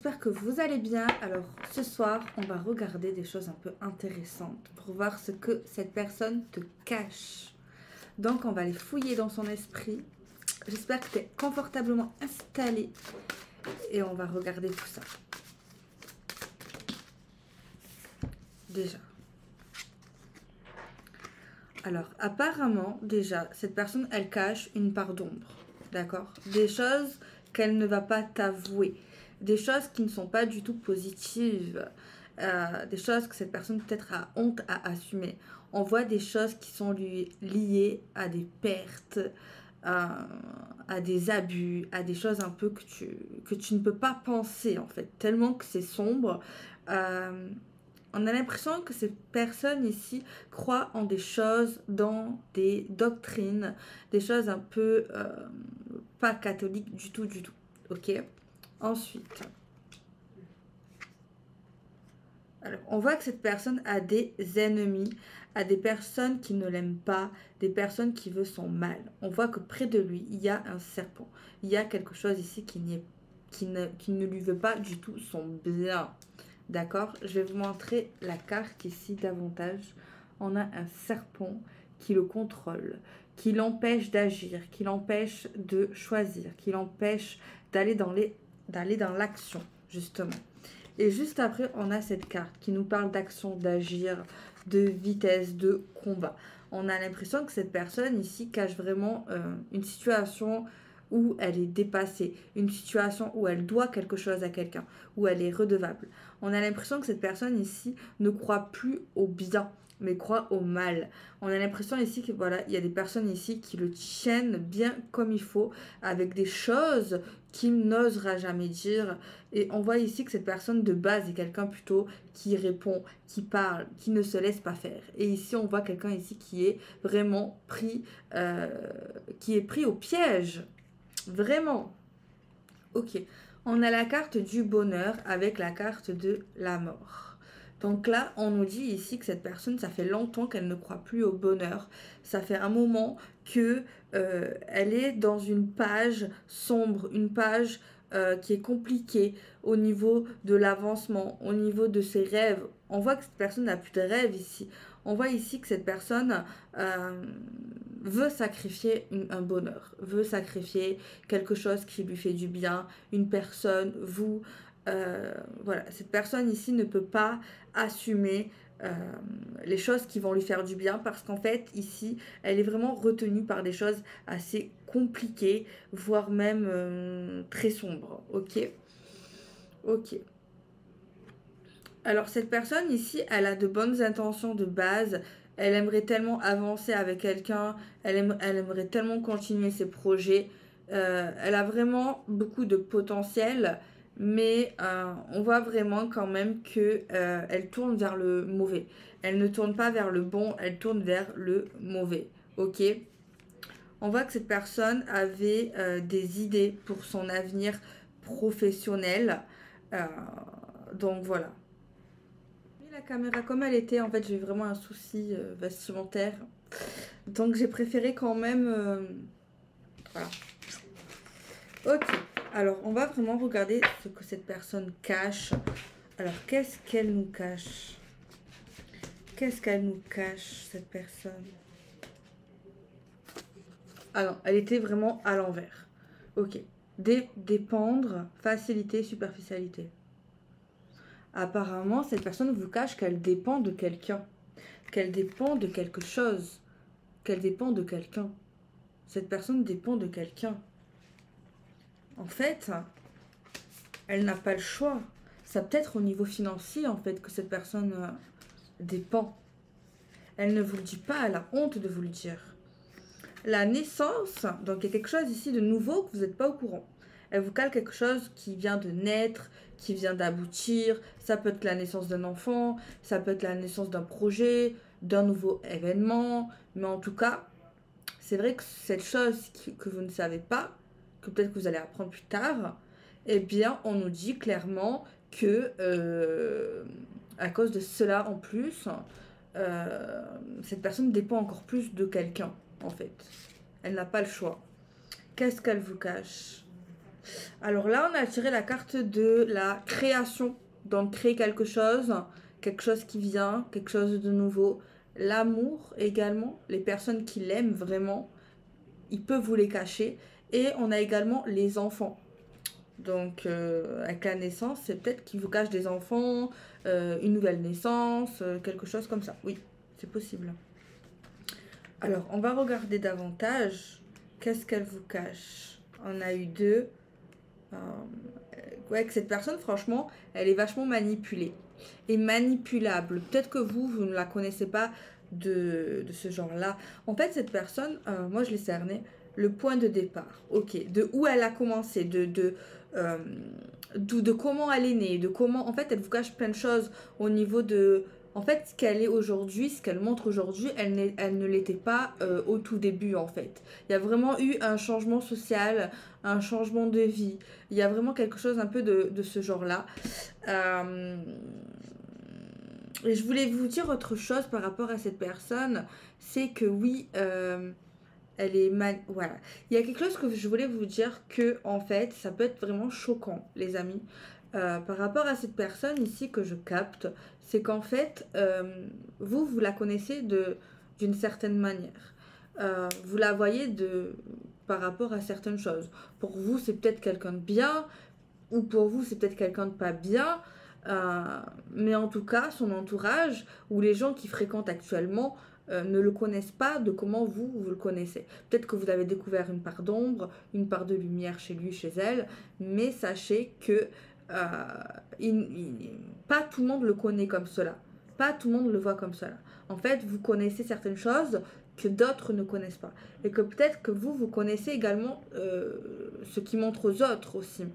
j'espère que vous allez bien. Alors ce soir, on va regarder des choses un peu intéressantes pour voir ce que cette personne te cache. Donc on va aller fouiller dans son esprit. J'espère que tu es confortablement installé et on va regarder tout ça. Déjà. Alors apparemment, déjà, cette personne, elle cache une part d'ombre. D'accord? Des choses qu'elle ne va pas t'avouer. Des choses qui ne sont pas du tout positives. Des choses que cette personne peut-être a honte à assumer. On voit des choses qui sont liées à des pertes, à des abus, à des choses un peu que tu ne peux pas penser en fait, tellement que c'est sombre. On a l'impression que ces personnes ici croient en des choses, dans des doctrines, des choses un peu pas catholiques du tout, ok? Ensuite, alors, on voit que cette personne a des ennemis, a des personnes qui ne l'aiment pas, des personnes qui veulent son mal. On voit que près de lui, il y a un serpent. Il y a quelque chose ici qui ne lui veut pas du tout son bien. D'accord? Je vais vous montrer la carte ici davantage. On a un serpent qui le contrôle, qui l'empêche d'agir, qui l'empêche de choisir, qui l'empêche d'aller dans l'action, justement. Et juste après, on a cette carte qui nous parle d'action, d'agir, de vitesse, de combat. On a l'impression que cette personne ici cache vraiment une situation où elle est dépassée, une situation où elle doit quelque chose à quelqu'un, où elle est redevable. On a l'impression que cette personne ici ne croit plus au bien, mais croit au mal. On a l'impression ici que voilà, il y a des personnes ici qui le tiennent bien comme il faut, avec des choses qu'il n'osera jamais dire. Et on voit ici que cette personne de base est quelqu'un plutôt qui répond, qui parle, qui ne se laisse pas faire. Et ici, on voit quelqu'un ici qui est vraiment pris, au piège. Vraiment. Ok. On a la carte du bonheur avec la carte de la mort. Donc là, on nous dit ici que cette personne, ça fait longtemps qu'elle ne croit plus au bonheur. Ça fait un moment que elle est dans une page sombre, une page qui est compliquée au niveau de l'avancement, au niveau de ses rêves. On voit que cette personne n'a plus de rêve ici. On voit ici que cette personne veut sacrifier un bonheur, veut sacrifier quelque chose qui lui fait du bien, une personne, vous. Voilà, cette personne ici ne peut pas assumer les choses qui vont lui faire du bien parce qu'en fait ici elle est vraiment retenue par des choses assez compliquées, voire même très sombres. Ok. Alors cette personne ici, elle a de bonnes intentions de base, elle aimerait tellement avancer avec quelqu'un, elle aimerait tellement continuer ses projets, elle a vraiment beaucoup de potentiel, mais on voit vraiment quand même que elle tourne vers le mauvais. Elle ne tourne pas vers le bon, elle tourne vers le mauvais. Ok? On voit que cette personne avait des idées pour son avenir professionnel. Euh, donc voilà. La caméra comme elle était, en fait j'ai eu vraiment un souci vestimentaire, donc j'ai préféré quand même voilà. Ok, alors on va vraiment regarder ce que cette personne cache. Alors qu'est-ce qu'elle nous cache? Qu'est-ce qu'elle nous cache, cette personne? Ah non, elle était vraiment à l'envers. Ok, dépendre, facilité, superficialité. Apparemment cette personne vous cache qu'elle dépend de quelqu'un, qu'elle dépend de quelque chose, qu'elle dépend de quelqu'un. Cette personne dépend de quelqu'un. En fait, elle n'a pas le choix. Ça peut être au niveau financier, en fait, que cette personne dépend. Elle ne vous le dit pas, elle a honte de vous le dire. La naissance, donc il y a quelque chose ici de nouveau que vous n'êtes pas au courant. Elle vous cale quelque chose qui vient de naître, qui vient d'aboutir. Ça peut être la naissance d'un enfant, ça peut être la naissance d'un projet, d'un nouveau événement. Mais en tout cas, c'est vrai que cette chose que vous ne savez pas, que peut-être que vous allez apprendre plus tard, eh bien, on nous dit clairement que, à cause de cela en plus, cette personne dépend encore plus de quelqu'un, en fait. Elle n'a pas le choix. Qu'est-ce qu'elle vous cache? Alors là, on a tiré la carte de la création. Donc créer quelque chose qui vient, quelque chose de nouveau. L'amour également, les personnes qui l'aiment vraiment, ils peuvent vous les cacher. Et on a également les enfants. Donc avec la naissance, c'est peut-être qu'ils vous cachent des enfants, une nouvelle naissance, quelque chose comme ça. Oui, c'est possible. Alors, on va regarder davantage. Qu'est-ce qu'elle vous cache? On a eu deux. Ouais, que cette personne, franchement, elle est vachement manipulée et manipulable. Peut-être que vous ne la connaissez pas de ce genre-là. En fait, cette personne, moi je l'ai cerné, le point de départ, ok, de où elle a commencé, euh, de comment elle est née, de comment, en fait, elle vous cache plein de choses au niveau de, en fait, ce qu'elle est aujourd'hui, ce qu'elle montre aujourd'hui, elle ne l'était pas au tout début, en fait. Il y a vraiment eu un changement social, un changement de vie. Il y a vraiment quelque chose un peu de ce genre-là. Euh, et je voulais vous dire autre chose par rapport à cette personne, c'est que oui, elle est mal. Voilà. Il y a quelque chose que je voulais vous dire que, en fait, ça peut être vraiment choquant, les amis. Par rapport à cette personne ici que je capte, c'est qu'en fait, vous la connaissez d'une certaine manière. Vous la voyez par rapport à certaines choses. Pour vous, c'est peut-être quelqu'un de bien, ou pour vous, c'est peut-être quelqu'un de pas bien. Euh, mais en tout cas, son entourage ou les gens qui fréquentent actuellement ne le connaissent pas de comment vous le connaissez. Peut-être que vous avez découvert une part d'ombre, une part de lumière chez lui, chez elle, mais sachez que euh, pas tout le monde le connaît comme cela. Pas tout le monde le voit comme cela. En fait, vous connaissez certaines choses que d'autres ne connaissent pas. Et que peut-être que vous connaissez également ce qui montre aux autres aussi.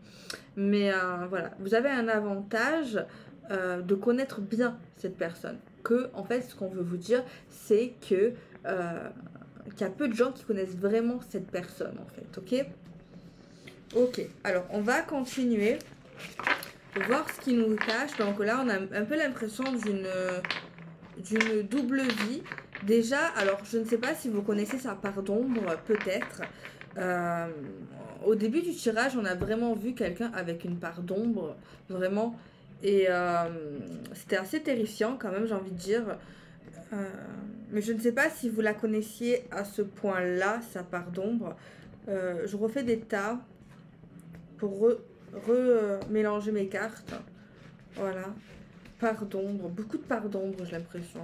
Mais voilà, vous avez un avantage de connaître bien cette personne. Que, en fait, ce qu'on veut vous dire, c'est que qu'il y a peu de gens qui connaissent vraiment cette personne, en fait, ok? Ok, alors on va continuer, voir ce qui nous cache. Donc là, on a un peu l'impression d'une double vie. Déjà, alors je ne sais pas si vous connaissez sa part d'ombre, peut-être. Euh, Au début du tirage, on a vraiment vu quelqu'un avec une part d'ombre, vraiment. Et c'était assez terrifiant quand même, j'ai envie de dire. Euh, mais je ne sais pas si vous la connaissiez à ce point-là, sa part d'ombre. Je refais des tas pour mélanger mes cartes. Voilà. Part d'ombre, beaucoup de part d'ombre, j'ai l'impression.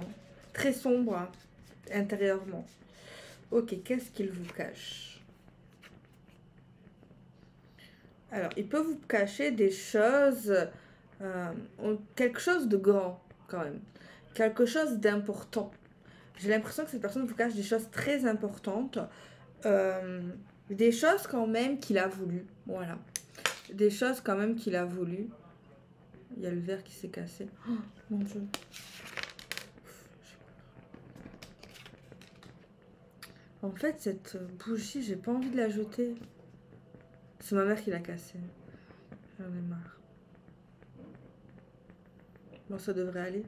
Très sombre hein, intérieurement. Ok, qu'est-ce qu'il vous cache? Alors, il peut vous cacher des choses, quelque chose de grand quand même, quelque chose d'important. J'ai l'impression que cette personne vous cache des choses très importantes, euh, des choses quand même qu'il a voulu, voilà. Des choses quand même qu'il a voulu. Il y a le verre qui s'est cassé. Oh, mon Dieu. En fait, cette bougie, j'ai pas envie de la jeter. C'est ma mère qui l'a cassée. J'en ai marre. Bon, ça devrait aller.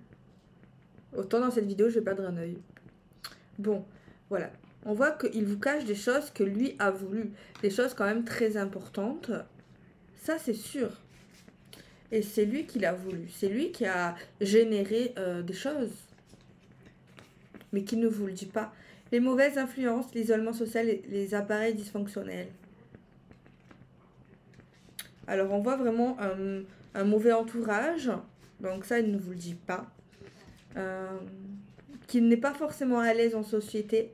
Autant dans cette vidéo, je vais perdre un œil. Bon, voilà. On voit qu'il vous cache des choses que lui a voulu. Des choses quand même très importantes. Ça, c'est sûr. Et c'est lui qui l'a voulu. C'est lui qui a généré des choses. Mais qui ne vous le dit pas. Les mauvaises influences, l'isolement social et les appareils dysfonctionnels. Alors, on voit vraiment un mauvais entourage. Donc ça, il ne vous le dit pas. Qu'il n'est pas forcément à l'aise en société.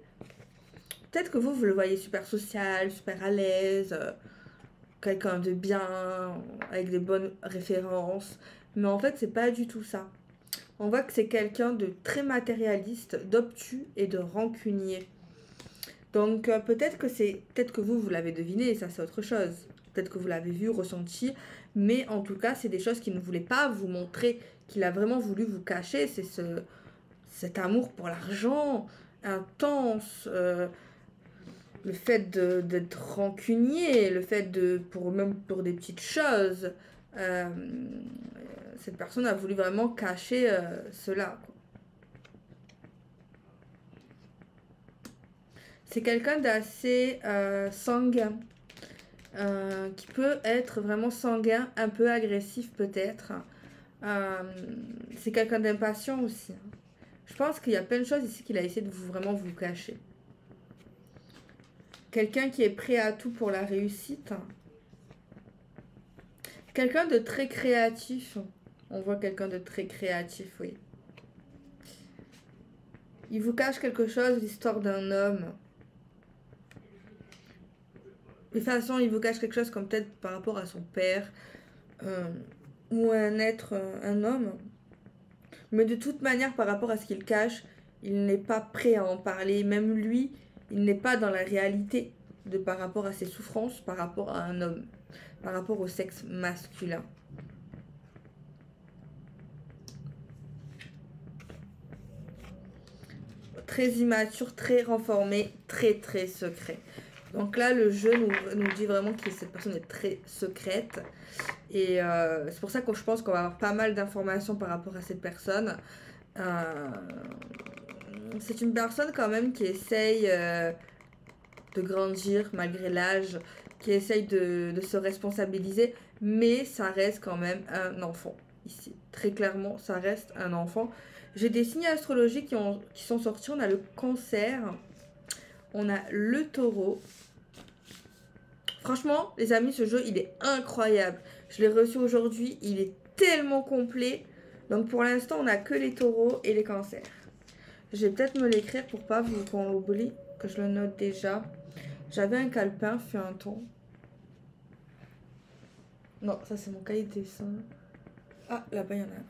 Peut-être que vous le voyez super social, super à l'aise, quelqu'un de bien, avec des bonnes références. Mais en fait, c'est pas du tout ça. On voit que c'est quelqu'un de très matérialiste, d'obtus et de rancunier. Donc peut-être que vous l'avez deviné, et ça c'est autre chose. Peut-être que vous l'avez vu, ressenti, mais en tout cas, c'est des choses qu'il ne voulait pas vous montrer, qu'il a vraiment voulu vous cacher. C'est cet amour pour l'argent intense, le fait d'être rancunier, le fait même pour des petites choses. Euh, cette personne a voulu vraiment cacher cela, quoi. C'est quelqu'un d'assez sanguin. qui peut être vraiment sanguin, un peu agressif peut-être. C'est quelqu'un d'impatient aussi. Je pense qu'il y a plein de choses ici qu'il a essayé de vraiment vous cacher. Quelqu'un qui est prêt à tout pour la réussite. Quelqu'un de très créatif. On voit quelqu'un de très créatif, oui. Il vous cache quelque chose, l'histoire d'un homme. De toute façon, il vous cache quelque chose comme peut-être par rapport à son père. Ou un être, un homme. Mais de toute manière, par rapport à ce qu'il cache, il n'est pas prêt à en parler. Même lui, il n'est pas dans la réalité de par rapport à ses souffrances, par rapport à un homme, par rapport au sexe masculin. Très immature, très renfermé, très secret. Donc là, le jeu nous dit vraiment que cette personne est très secrète. Et c'est pour ça que je pense qu'on va avoir pas mal d'informations par rapport à cette personne. C'est une personne quand même qui essaye de grandir malgré l'âge, qui essaye de se responsabiliser, mais ça reste quand même un enfant ici. Très clairement, ça reste un enfant. J'ai des signes astrologiques qui sont sortis. On a le Cancer, on a le Taureau. Franchement, les amis, ce jeu, il est incroyable. Je l'ai reçu aujourd'hui, il est tellement complet. Donc pour l'instant, on n'a que les Taureaux et les Cancers. Je vais peut-être me l'écrire pour pas qu'on l'oublie, que je le note déjà. J'avais un calepin, fait un temps. Non, ça c'est mon cahier de dessin. Ah, là-bas, il y en a un.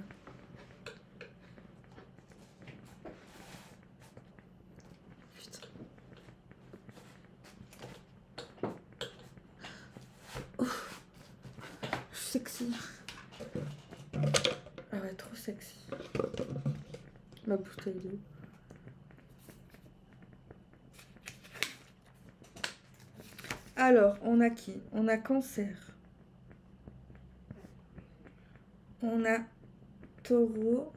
Putain. Oh, je suis sexy. Ah ouais, trop sexy. Ma bouteille d'eau. Alors, on a qui? On a Cancer. On a Taureau.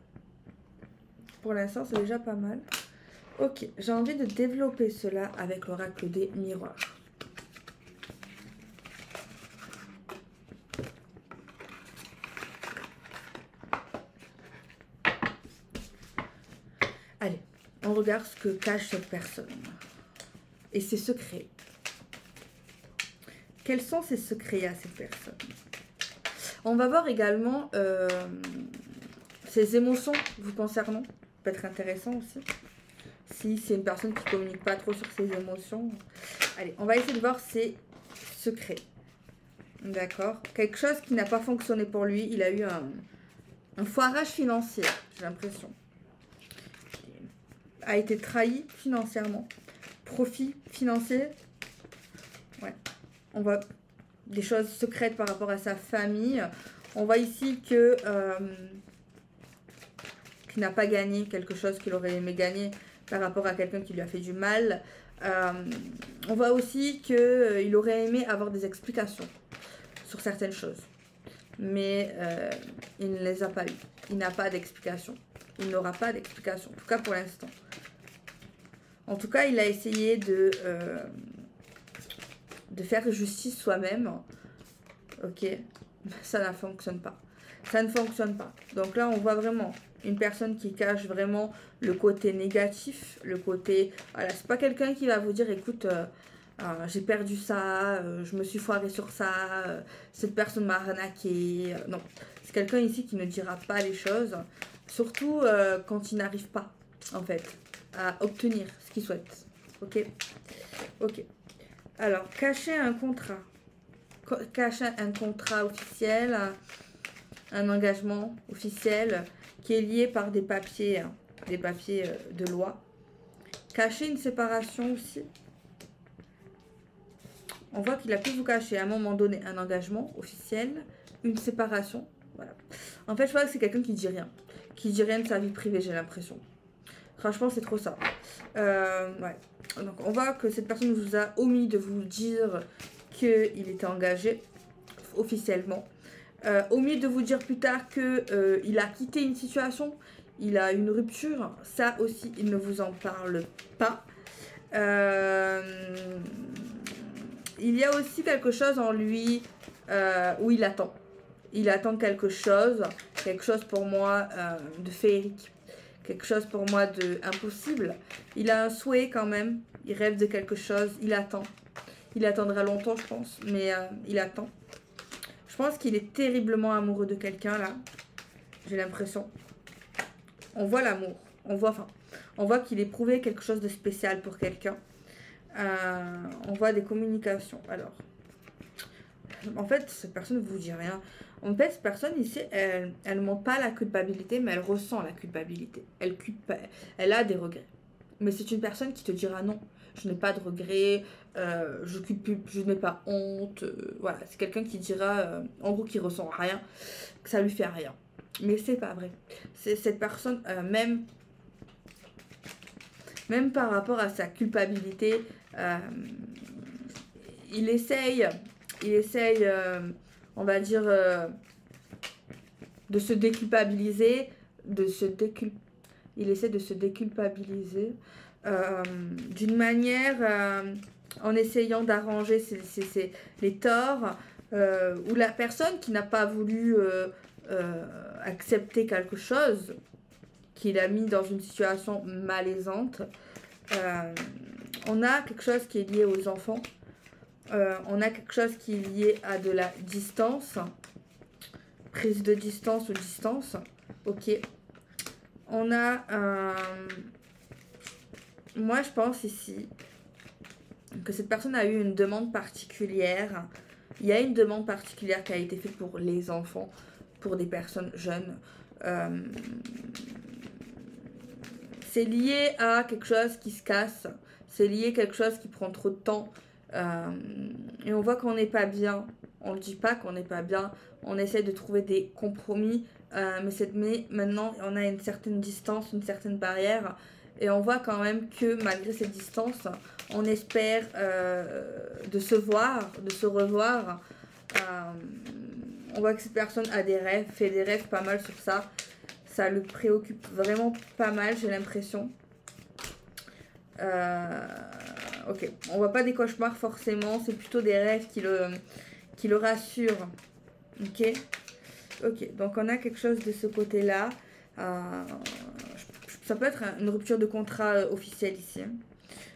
Pour l'instant, c'est déjà pas mal. Ok, j'ai envie de développer cela avec l'oracle des miroirs. Allez, on regarde ce que cache cette personne. Et ses secrets. Quels sont ses secrets à cette personne? On va voir également ses émotions vous concernant. Ça peut être intéressant aussi. Si c'est une personne qui ne communique pas trop sur ses émotions. Allez, on va essayer de voir ses secrets. D'accord. Quelque chose qui n'a pas fonctionné pour lui. Il a eu un foirage financier, j'ai l'impression. A été trahi financièrement. Profit financier. Ouais. On voit des choses secrètes par rapport à sa famille. On voit ici que qu'il n'a pas gagné quelque chose qu'il aurait aimé gagner par rapport à quelqu'un qui lui a fait du mal. On voit aussi qu'il aurait aimé avoir des explications sur certaines choses. Mais il ne les a pas eues. Il n'a pas d'explication. Il n'aura pas d'explication. En tout cas pour l'instant. En tout cas, il a essayé de faire justice soi-même. Ok. Ça ne fonctionne pas. Ça ne fonctionne pas. Donc là, on voit vraiment une personne qui cache vraiment le côté négatif. Le côté... Voilà, c'est pas quelqu'un qui va vous dire, écoute... j'ai perdu ça, je me suis foirée sur ça, cette personne m'a arnaqué. Non, c'est quelqu'un ici qui ne dira pas les choses, surtout quand il n'arrive pas, en fait, à obtenir ce qu'il souhaite. Ok. Ok. Alors, cacher un contrat. Cacher un contrat officiel, un engagement officiel qui est lié par des papiers de loi. Cacher une séparation aussi. On voit qu'il a pu vous cacher à un moment donné un engagement officiel, une séparation. Voilà. En fait, je vois que c'est quelqu'un qui dit rien. Qui dit rien de sa vie privée, j'ai l'impression. Franchement, c'est trop ça. Ouais. Donc, on voit que cette personne vous a omis de vous dire qu'il était engagé officiellement. Omis de vous dire plus tard qu'il a quitté une situation. Il a une rupture. Ça aussi, il ne vous en parle pas. il y a aussi quelque chose en lui où il attend. Il attend quelque chose pour moi de féerique, quelque chose pour moi de impossible. Il a un souhait quand même, il rêve de quelque chose, il attend. Il attendra longtemps, je pense, mais il attend. Je pense qu'il est terriblement amoureux de quelqu'un, là. J'ai l'impression. On voit l'amour. On voit qu'il éprouvait quelque chose de spécial pour quelqu'un. On voit des communications. Alors, en fait, cette personne ne vous dit rien. En fait, cette personne ici, elle ne montre pas la culpabilité, mais elle ressent la culpabilité. Elle a des regrets. Mais c'est une personne qui te dira non, je n'ai pas de regrets, je n'ai pas honte. Voilà, c'est quelqu'un qui dira, en gros, qui ressent rien, que ça lui fait rien. Mais c'est pas vrai. C'est cette personne, même par rapport à sa culpabilité, il essaye, on va dire, de se déculpabiliser, il essaie de se déculpabiliser d'une manière en essayant d'arranger les torts ou la personne qui n'a pas voulu accepter quelque chose, qu'il a mis dans une situation malaisante. On a quelque chose qui est lié aux enfants. On a quelque chose qui est lié à de la distance. Prise de distance ou distance. Ok. On a... moi, je pense ici que cette personne a eu une demande particulière. Il y a une demande particulière qui a été faite pour les enfants, pour des personnes jeunes. C'est lié à quelque chose qui se casse. C'est lié à quelque chose qui prend trop de temps. Et on voit qu'on n'est pas bien. On ne dit pas qu'on n'est pas bien. On essaie de trouver des compromis. Mais maintenant, on a une certaine distance, une certaine barrière. Et on voit quand même que malgré cette distance, on espère de se voir, de se revoir. On voit que cette personne a des rêves, fait des rêves pas mal sur ça. Ça le préoccupe vraiment pas mal, j'ai l'impression. Ok, on voit pas des cauchemars forcément, c'est plutôt des rêves qui le rassurent. Ok, ok, donc on a quelque chose de ce côté-là. Ça peut être une rupture de contrat officielle ici.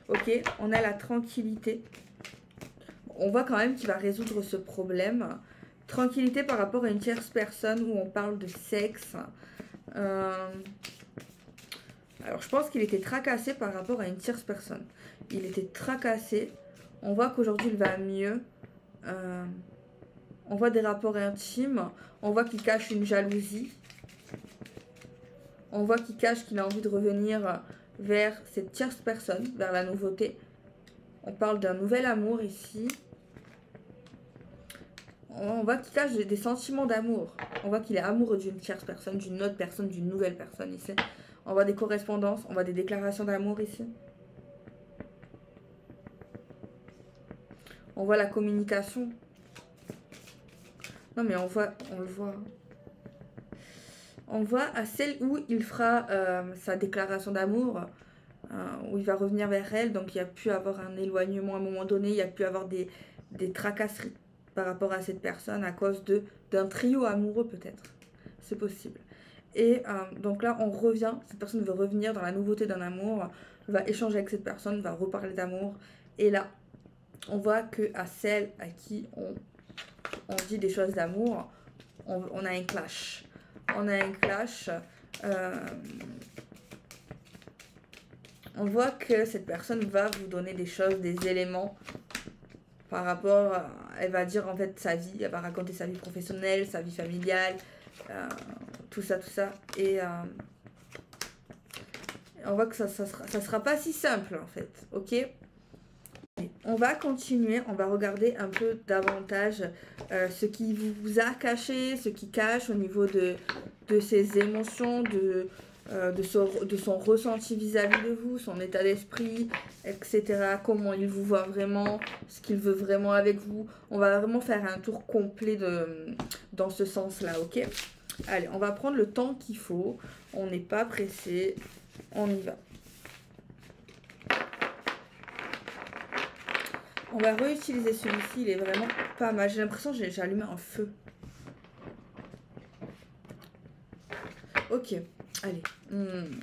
Ok, on a la tranquillité. On voit quand même qu'il va résoudre ce problème. Tranquillité par rapport à une tierce personne où on parle de sexe. Alors, je pense qu'il était tracassé par rapport à une tierce personne. Il était tracassé. On voit qu'aujourd'hui, il va mieux. On voit des rapports intimes. On voit qu'il cache une jalousie. On voit qu'il cache qu'il a envie de revenir vers cette tierce personne, vers la nouveauté. On parle d'un nouvel amour ici. On voit qu'il cache des sentiments d'amour. On voit qu'il est amoureux d'une tierce personne, d'une autre personne, d'une nouvelle personne ici. On voit des correspondances, on voit des déclarations d'amour ici. On voit la communication. Non mais on le voit. On voit à celle où il fera sa déclaration d'amour, où il va revenir vers elle. Donc il y a pu avoir un éloignement à un moment donné, il y a pu avoir des tracasseries par rapport à cette personne à cause d'un trio amoureux peut-être. C'est possible. Et donc là, on revient, cette personne veut revenir dans la nouveauté d'un amour, va échanger avec cette personne, va reparler d'amour. Et là, on voit qu'à celle à qui on dit des choses d'amour, on a un clash. On a un clash. On voit que cette personne va vous donner des choses, des éléments par rapport, elle va dire en fait sa vie, elle va raconter sa vie professionnelle, sa vie familiale, tout ça. Et on voit que ça sera pas si simple en fait, ok? On va continuer, on va regarder un peu davantage ce qui vous a caché, ce qui cache au niveau de ses émotions, de son ressenti vis-à-vis de vous, son état d'esprit, etc. Comment il vous voit vraiment, ce qu'il veut vraiment avec vous. On va vraiment faire un tour complet dans ce sens-là, ok? Allez, on va prendre le temps qu'il faut. On n'est pas pressé. On y va. On va réutiliser celui-ci, il est vraiment pas mal. J'ai l'impression que j'ai allumé un feu. Ok, allez.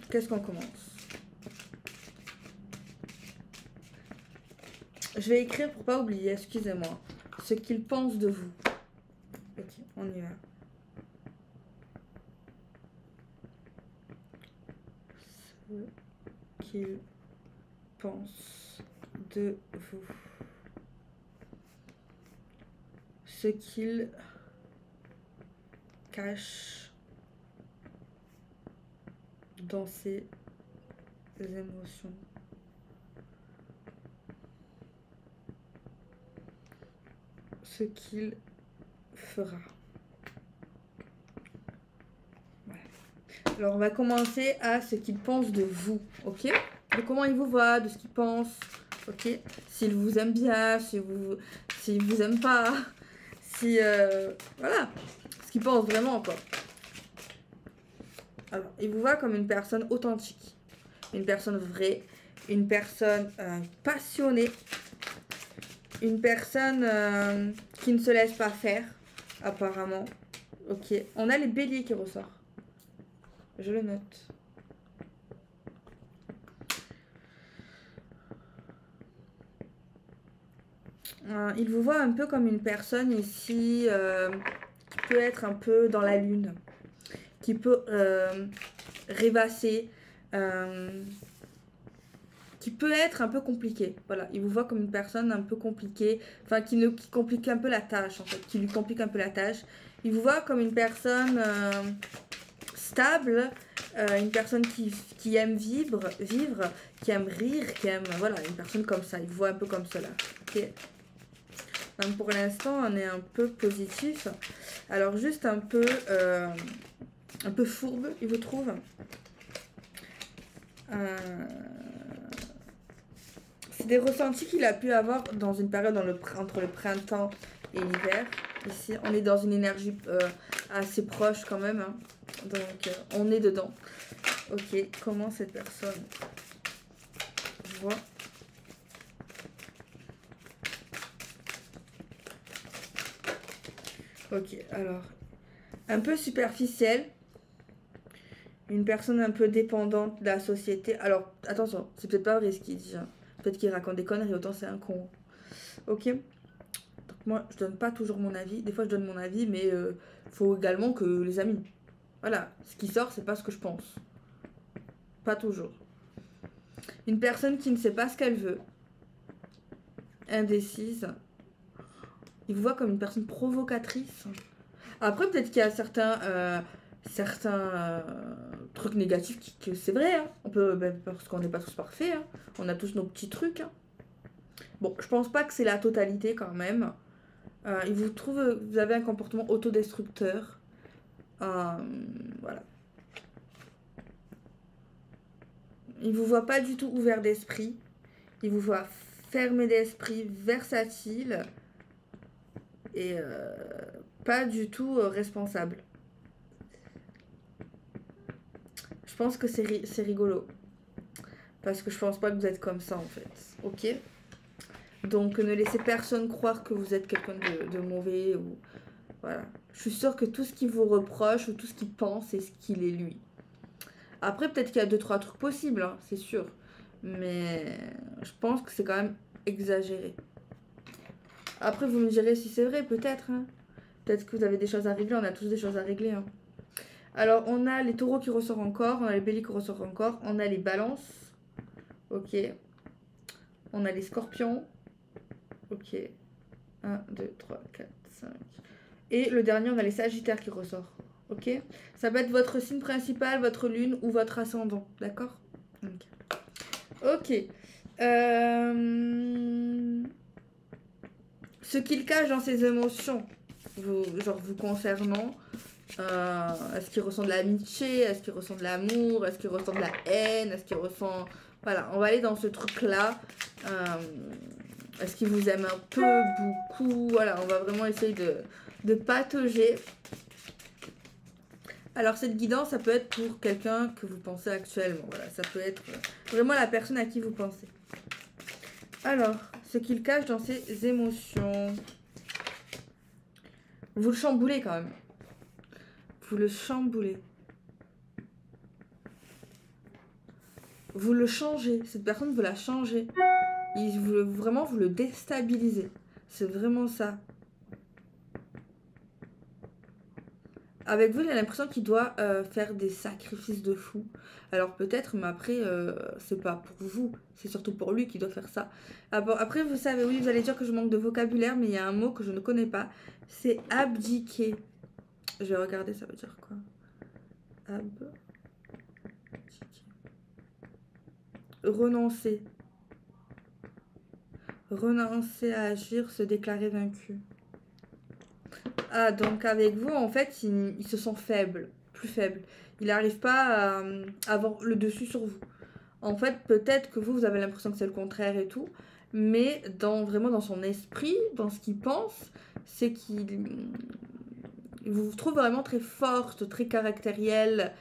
Qu'est-ce qu'on commence? Je vais écrire pour pas oublier, excusez-moi. Ce qu'il pense de vous. Ok, on y va. Ce qu'il pense de vous. Ce qu'il cache dans ses émotions. Ce qu'il fera. Voilà. Alors on va commencer à ce qu'il pense de vous, ok? De comment il vous voit, de ce qu'il pense, ok? S'il vous aime bien, s'il vous aime pas, si voilà, ce qu'il pense vraiment quoi. Alors il vous voit comme une personne authentique, une personne vraie, une personne passionnée, une personne qui ne se laisse pas faire, apparemment. Ok, on a les béliers qui ressortent. Je le note. Il vous voit un peu comme une personne ici qui peut être un peu dans la lune, qui peut rêvasser, qui peut être un peu compliqué. Voilà, il vous voit comme une personne un peu compliquée, enfin qui complique un peu la tâche en fait, qui lui complique un peu la tâche. Il vous voit comme une personne stable, une personne qui aime vivre, qui aime rire, qui aime, voilà, une personne comme ça. Il vous voit un peu comme cela. Ok. Donc pour l'instant, on est un peu positif. Alors juste un peu fourbe, il vous trouve. C'est des ressentis qu'il a pu avoir dans une période entre le printemps et l'hiver. Ici, on est dans une énergie assez proche quand même. Hein. Donc, on est dedans. Ok, comment cette personne voit? Ok, alors, un peu superficielle. Une personne un peu dépendante de la société. Alors, attention, c'est peut-être pas vrai ce qu'il dit. Hein. Peut-être qu'il raconte des conneries, autant c'est un con. Ok. Donc moi, je donne pas toujours mon avis. Des fois, je donne mon avis, mais faut également que les amis. Voilà, ce qui sort, c'est pas ce que je pense. Pas toujours. Une personne qui ne sait pas ce qu'elle veut. Indécise. Il vous voit comme une personne provocatrice. Après, peut-être qu'il y a certains trucs négatifs que c'est vrai. Hein. On peut, parce qu'on n'est pas tous parfaits. Hein. On a tous nos petits trucs. Hein. Bon, je pense pas que c'est la totalité quand même. Il vous trouve, vous avez un comportement autodestructeur. Voilà. Il vous voit pas du tout ouvert d'esprit. Il vous voit fermé d'esprit, versatile et pas du tout responsable. Je pense que c'est rigolo. Parce que je pense pas que vous êtes comme ça en fait. Ok? Donc ne laissez personne croire que vous êtes quelqu'un de mauvais ou... Voilà. Je suis sûre que tout ce qu'il vous reproche ou tout ce qu'il pense, c'est ce qu'il est lui. Après, peut-être qu'il y a 2-3 trucs possibles, hein, c'est sûr. Mais je pense que c'est quand même exagéré. Après, vous me direz si c'est vrai, peut-être. Hein. Peut-être que vous avez des choses à régler, on a tous des choses à régler. Hein. Alors, on a les taureaux qui ressortent encore, on a les béliers qui ressortent encore, on a les balances. Ok. On a les scorpions. Ok. 1, 2, 3, 4, 5. Et le dernier, on a les sagittaires qui ressortent. Ok. Ça va être votre signe principal, votre lune ou votre ascendant. D'accord. Ok. Ce qu'il cache dans ses émotions, vous concernant, est-ce qu'il ressent de l'amitié, est-ce qu'il ressent de l'amour, est-ce qu'il ressent de la haine, est-ce qu'il ressent... Voilà, on va aller dans ce truc-là. Est-ce qu'il vous aime un peu, beaucoup? Voilà, on va vraiment essayer de patauger. Alors, cette guidance, ça peut être pour quelqu'un que vous pensez actuellement. Voilà, ça peut être vraiment la personne à qui vous pensez. Alors, ce qu'il cache dans ses émotions. Vous le chamboulez quand même. Vous le chamboulez. Vous le changez. Cette personne veut la changer. Vraiment, vous le déstabilisez. C'est vraiment ça. Avec vous, il a l'impression qu'il doit faire des sacrifices de fou. Alors peut-être, mais après, c'est pas pour vous. C'est surtout pour lui qui doit faire ça. Après, vous savez, oui, vous allez dire que je manque de vocabulaire, mais il y a un mot que je ne connais pas. C'est abdiquer. Je vais regarder, ça veut dire quoi? Abdiquer. Renoncer. Renoncer à agir, se déclarer vaincu. Ah, donc avec vous, en fait, il se sent faible, plus faible. Il n'arrive pas à avoir le dessus sur vous. En fait, peut-être que vous avez l'impression que c'est le contraire et tout, mais vraiment dans son esprit, dans ce qu'il pense, c'est qu'il vous trouve vraiment très forte, très caractérielle.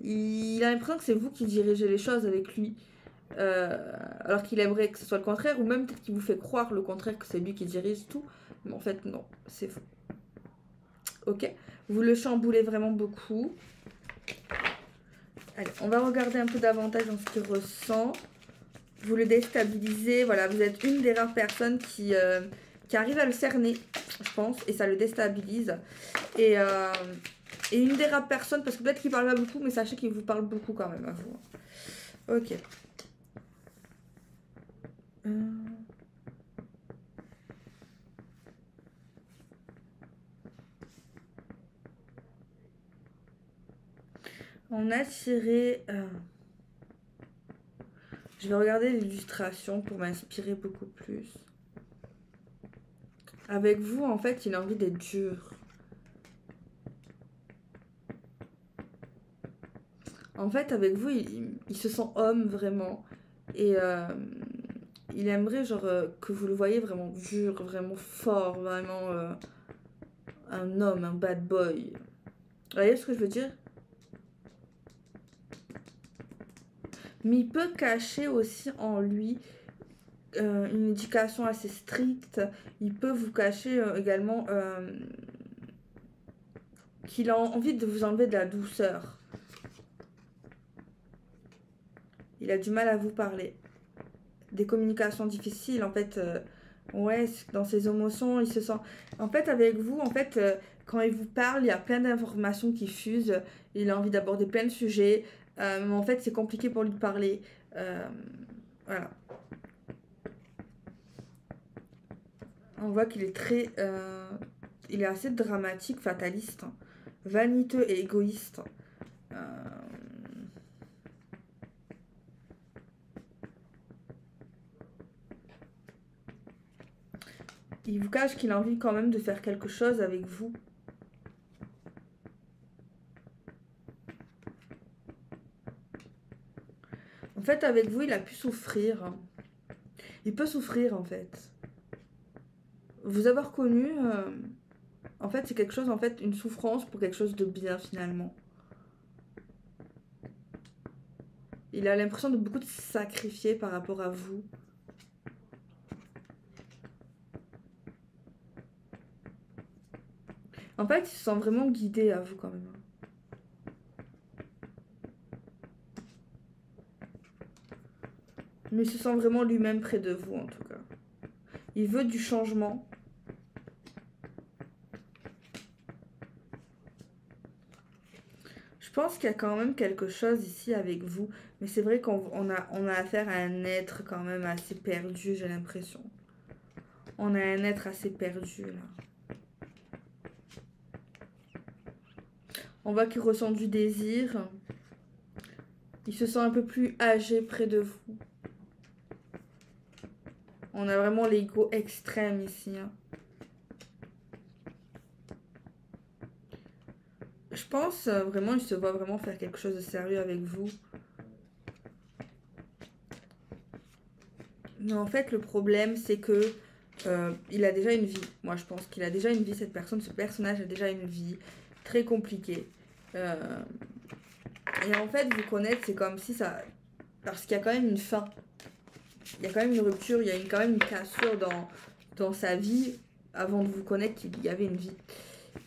Il a l'impression que c'est vous qui dirigez les choses avec lui. Alors qu'il aimerait que ce soit le contraire, ou même peut-être qu'il vous fait croire le contraire, que c'est lui qui dirige tout. Mais en fait, non, c'est faux. Ok, vous le chamboulez vraiment beaucoup. Allez, on va regarder un peu davantage dans ce qu'il ressent. Vous le déstabilisez. Voilà, vous êtes une des rares personnes qui arrive à le cerner, je pense, et ça le déstabilise. Et une des rares personnes, parce que peut-être qu'il parle pas beaucoup, mais sachez qu'il vous parle beaucoup quand même à vous. Ok. On a tiré... Je vais regarder l'illustration pour m'inspirer beaucoup plus. Avec vous, en fait, il a envie d'être dur. En fait, avec vous, il se sent homme, vraiment. Et il aimerait, genre, que vous le voyez vraiment dur, vraiment fort, vraiment un homme, un bad boy. Vous voyez ce que je veux dire? Mais il peut cacher aussi en lui une éducation assez stricte. Il peut vous cacher également qu'il a envie de vous enlever de la douceur. Il a du mal à vous parler. Des communications difficiles, en fait. Ouais, dans ses émotions, il se sent... En fait, avec vous, en fait, quand il vous parle, il y a plein d'informations qui fusent. Il a envie d'aborder plein de sujets. Mais en fait, c'est compliqué pour lui de parler. Voilà. On voit qu'il est très... il est assez dramatique, fataliste. Hein. Vaniteux et égoïste. Il vous cache qu'il a envie quand même de faire quelque chose avec vous. En fait, avec vous, il a pu souffrir. Il peut souffrir, en fait. Vous avoir connu, en fait, c'est quelque chose, en fait, une souffrance pour quelque chose de bien, finalement. Il a l'impression de beaucoup de sacrifier par rapport à vous. En fait, il se sent vraiment guidé à vous, quand même. Mais il se sent vraiment lui-même près de vous, en tout cas. Il veut du changement. Je pense qu'il y a quand même quelque chose ici avec vous. Mais c'est vrai qu'on a affaire à un être quand même assez perdu, j'ai l'impression. On a un être assez perdu, là. On voit qu'il ressent du désir. Il se sent un peu plus âgé près de vous. On a vraiment l'ego extrême ici. Hein. Je pense vraiment, il se voit vraiment faire quelque chose de sérieux avec vous. Mais en fait, le problème, c'est que il a déjà une vie. Moi, je pense qu'il a déjà une vie. Cette personne, ce personnage a déjà une vie très compliquée. Et en fait, vous connaître, c'est comme si ça... Parce qu'il y a quand même une fin. il y a quand même une rupture, il y a quand même une cassure dans sa vie. Avant de vous connaître, il y avait une vie.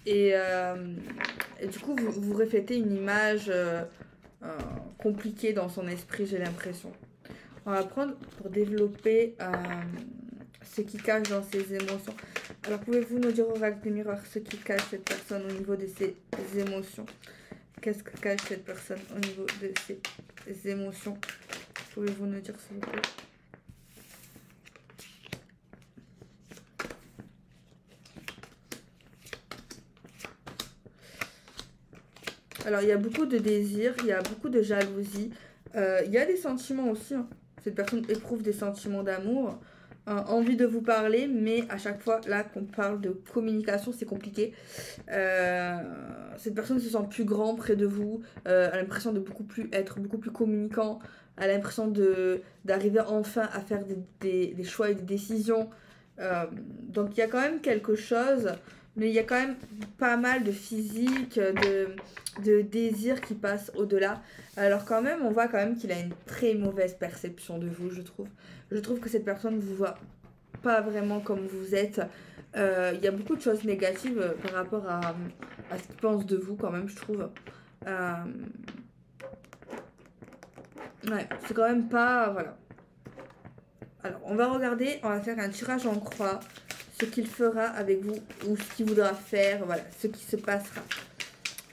Et du coup, vous reflétez une image compliquée dans son esprit, j'ai l'impression. On va prendre pour développer ce qui cache dans ses émotions. Alors, pouvez-vous nous dire, oracle des miroirs, ce qui cache cette personne au niveau de ses émotions? Qu'est-ce que cache cette personne au niveau de ses émotions? Pouvez-vous nous dire, s'il vous plaît? Alors, il y a beaucoup de désirs, il y a beaucoup de jalousie. Il y a des sentiments aussi. Hein. Cette personne éprouve des sentiments d'amour, envie de vous parler, mais à chaque fois, là, qu'on parle de communication, c'est compliqué. Cette personne se sent plus grand près de vous, a l'impression de être beaucoup plus communicant, a l'impression d'arriver enfin à faire des choix et des décisions. Donc, il y a quand même quelque chose, mais il y a quand même pas mal de physique, de désir qui passe au-delà. Alors quand même, on voit quand même qu'il a une très mauvaise perception de vous, je trouve. Je trouve que cette personne ne vous voit pas vraiment comme vous êtes. Il y a beaucoup de choses négatives par rapport à ce qu'il pense de vous quand même, je trouve. Ouais, c'est quand même pas... Voilà. Alors, on va regarder, on va faire un tirage en croix. Ce qu'il fera avec vous ou ce qu'il voudra faire, voilà, ce qui se passera.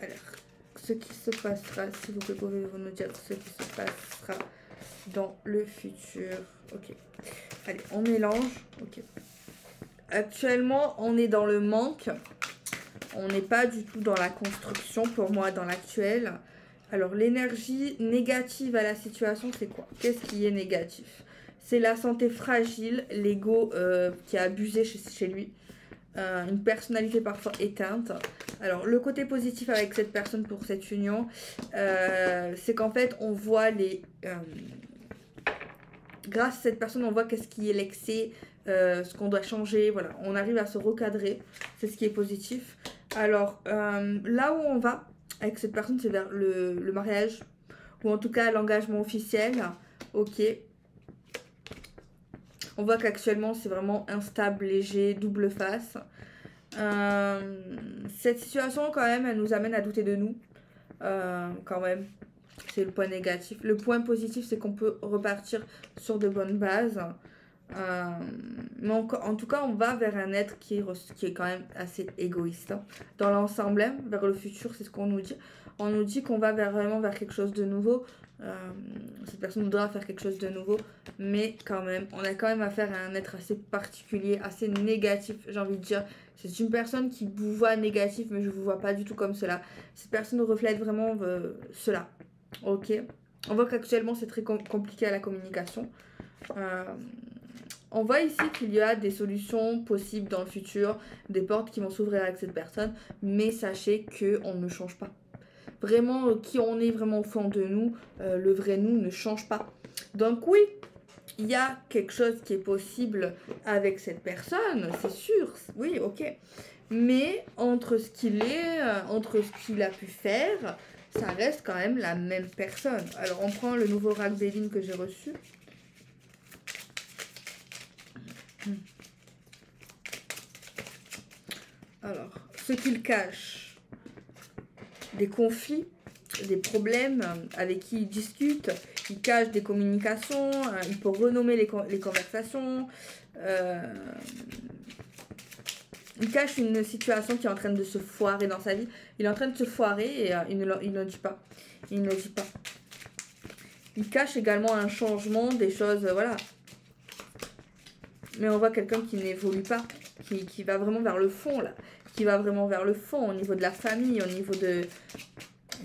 Alors, ce qui se passera, s'il vous plaît, pouvez-vous nous dire ce qui se passera dans le futur? Ok. Allez, on mélange. Ok. Actuellement, on est dans le manque. On n'est pas du tout dans la construction, pour moi, dans l'actuel. Alors, l'énergie négative à la situation, c'est quoi? Qu'est-ce qui est négatif? C'est la santé fragile, l'ego qui a abusé chez lui, une personnalité parfois éteinte. Alors, le côté positif avec cette personne pour cette union, c'est qu'en fait, on voit grâce à cette personne, on voit qu'est-ce qui est l'excès, ce qu'on doit changer. Voilà, on arrive à se recadrer. C'est ce qui est positif. Alors, là où on va avec cette personne, c'est vers le mariage, ou en tout cas l'engagement officiel. Ok. On voit qu'actuellement, c'est vraiment instable, léger, double face. Cette situation, quand même, elle nous amène à douter de nous. Quand même, c'est le point négatif. Le point positif, c'est qu'on peut repartir sur de bonnes bases. Mais en tout cas, on va vers un être qui est quand même assez égoïste. Hein. Dans l'ensemble, vers le futur, c'est ce qu'on nous dit. On nous dit qu'on va vraiment vers quelque chose de nouveau. Cette personne voudra faire quelque chose de nouveau, mais quand même, on a quand même affaire à un être assez particulier, assez négatif, j'ai envie de dire. C'est une personne qui vous voit négatif, mais je vous vois pas du tout comme cela. Cette personne reflète vraiment cela. Ok. On voit qu'actuellement, c'est très compliqué à la communication. On voit ici qu'il y a des solutions possibles dans le futur, des portes qui vont s'ouvrir avec cette personne, mais sachez qu'on ne change pas. Vraiment, qui on est vraiment au fond de nous, le vrai nous ne change pas. Donc oui, il y a quelque chose qui est possible avec cette personne, c'est sûr, oui, ok. Mais entre ce qu'il est, entre ce qu'il a pu faire, ça reste quand même la même personne. Alors on prend le nouveau oracle Béline que j'ai reçu. Alors, ce qu'il cache, des conflits, des problèmes avec qui il discute, il cache des communications, il peut renommer les conversations, il cache une situation qui est en train de se foirer dans sa vie. Il est en train de se foirer et il ne dit pas. Il ne dit pas. Il cache également un changement, des choses, voilà. Mais on voit quelqu'un qui n'évolue pas, qui va vraiment vers le fond, là. Qui va vraiment vers le fond, au niveau de la famille, au niveau de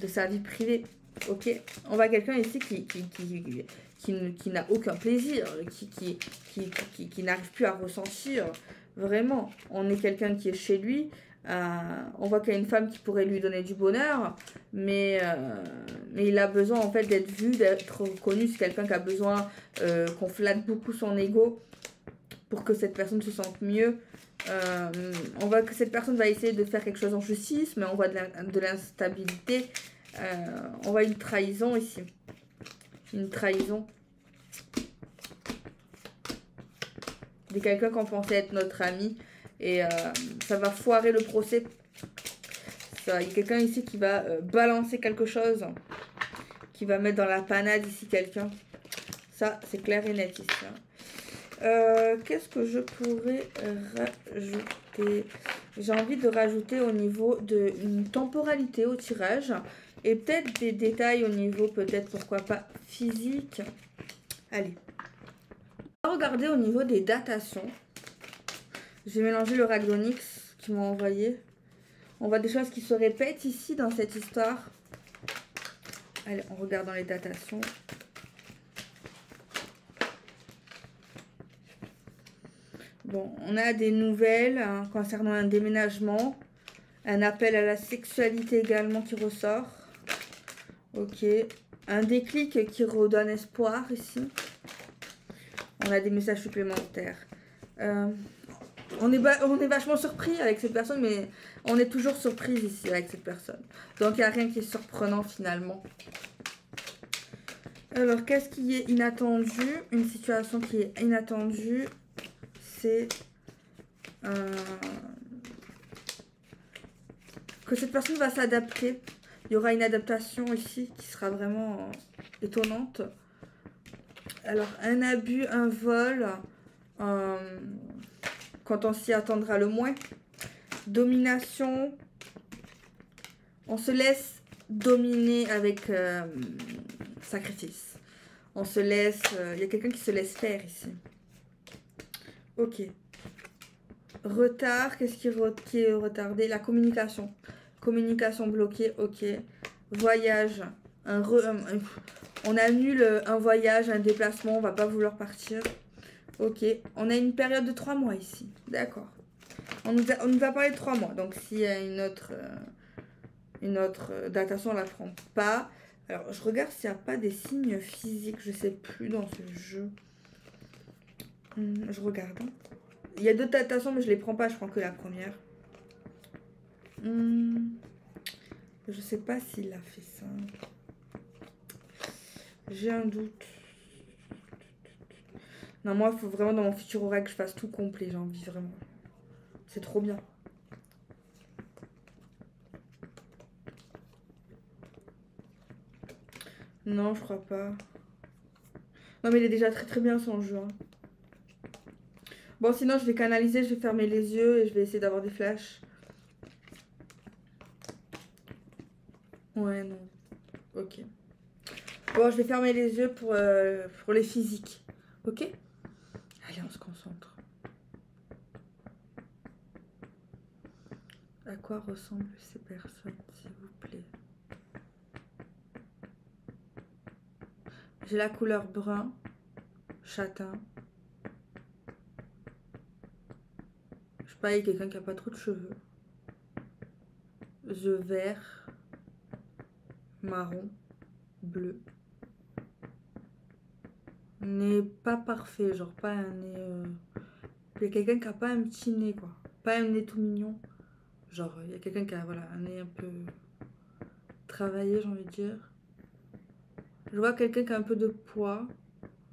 sa vie privée. Ok. On voit quelqu'un ici qui n'a aucun plaisir, qui n'arrive plus à ressentir. Vraiment, on est quelqu'un qui est chez lui. On voit qu'il y a une femme qui pourrait lui donner du bonheur, mais il a besoin en fait d'être vu, d'être reconnu. C'est quelqu'un qui a besoin qu'on flatte beaucoup son ego pour que cette personne se sente mieux. On voit que cette personne va essayer de faire quelque chose en justice, mais on voit de l'instabilité. On voit une trahison ici. Une trahison. de quelqu'un qu'on pensait être notre ami. Et ça va foirer le procès. Il y a quelqu'un ici qui va balancer quelque chose. Qui va mettre dans la panade ici quelqu'un. Ça, c'est clair et net ici. Qu'est-ce que je pourrais rajouter? J'ai envie de rajouter au niveau d'une temporalité au tirage. Et peut-être des détails au niveau, peut-être, pourquoi pas, physique. Allez. On va regarder au niveau des datations. J'ai mélangé le Ragdonix qu'ils m'ont envoyé. On voit des choses qui se répètent ici dans cette histoire. Allez, on regarde dans les datations. Bon, on a des nouvelles hein, concernant un déménagement. Un appel à la sexualité également qui ressort. Ok. Un déclic qui redonne espoir ici. On a des messages supplémentaires. On est vachement surpris avec cette personne, mais on est toujours surpris ici avec cette personne. Donc, il n'y a rien qui est surprenant finalement. Alors, qu'est-ce qui est inattendu? Une situation qui est inattendue, c'est que cette personne va s'adapter. Il y aura une adaptation ici qui sera vraiment étonnante. Alors, un abus, un vol, quand on s'y attendra le moins. Domination. On se laisse dominer avec sacrifice. On se laisse... Il y a quelqu'un qui se laisse faire ici. Ok. Retard. Qu'est-ce qui est retardé? La communication. Communication bloquée. Ok. Voyage. On annule un voyage, un déplacement. On va pas vouloir partir. Ok. On a une période de 3 mois ici. D'accord. On nous a parlé de 3 mois. Donc, s'il y a une autre datation, on ne la prend pas. Alors, je regarde s'il n'y a pas des signes physiques. Je ne sais plus dans ce jeu. Je regarde. Hein. Il y a d'autres datations, mais je ne les prends pas. Je prends que la première. Je ne sais pas s'il a fait ça. J'ai un doute. Non, moi, il faut vraiment dans mon futur horaire que je fasse tout complet. J'ai envie vraiment. C'est trop bien. Non, je crois pas. Non, mais il est déjà très très bien son jeu. Hein. Bon, sinon, je vais canaliser, je vais fermer les yeux et je vais essayer d'avoir des flashs. Ouais, non. Ok. Bon, je vais fermer les yeux pour les physiques. Ok? Allez, on se concentre. À quoi ressemblent ces personnes, s'il vous plaît? J'ai la couleur brun, châtain. Je sais pas, il y a quelqu'un qui a pas trop de cheveux. Yeux verts, marron, bleu. Nez pas parfait, genre pas un nez... Il y a quelqu'un qui a pas un petit nez, quoi. Pas un nez tout mignon. Genre, il y a quelqu'un qui a voilà, un nez un peu travaillé, j'ai envie de dire. Je vois quelqu'un qui a un peu de poids.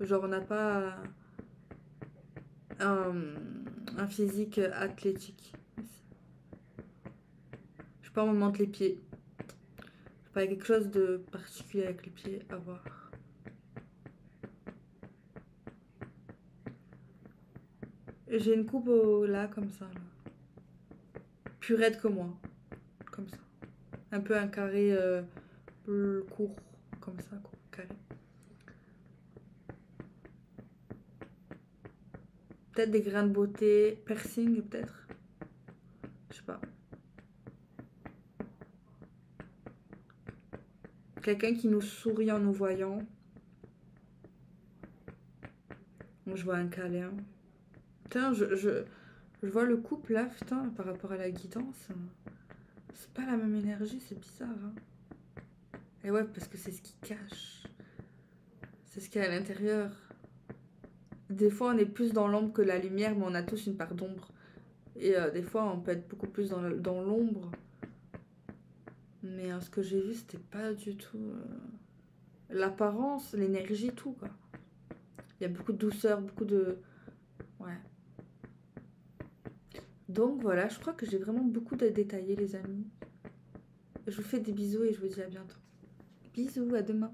Genre, on n'a pas un physique athlétique. Je sais pas, on me montre les pieds. Je sais pas, il y a quelque chose de particulier avec les pieds à voir. J'ai une coupe là, comme ça. Là. Plus raide que moi. Comme ça. Un peu un carré court. Comme ça, quoi. Carré. Peut-être des grains de beauté. Piercing, peut-être. Je sais pas. Quelqu'un qui nous sourit en nous voyant. Je vois un câlin. Putain, je vois le couple là, putain, par rapport à la guidance. C'est pas la même énergie, c'est bizarre. Hein. Et ouais, parce que c'est ce qui cache. C'est ce qu'il y a à l'intérieur. Des fois, on est plus dans l'ombre que la lumière, mais on a tous une part d'ombre. Et des fois, on peut être beaucoup plus dans l'ombre. Mais ce que j'ai vu, c'était pas du tout... l'apparence, l'énergie, tout, quoi. Il y a beaucoup de douceur, beaucoup de... Ouais. Donc voilà, je crois que j'ai vraiment beaucoup de détaillé les amis. Je vous fais des bisous et je vous dis à bientôt. Bisous, à demain.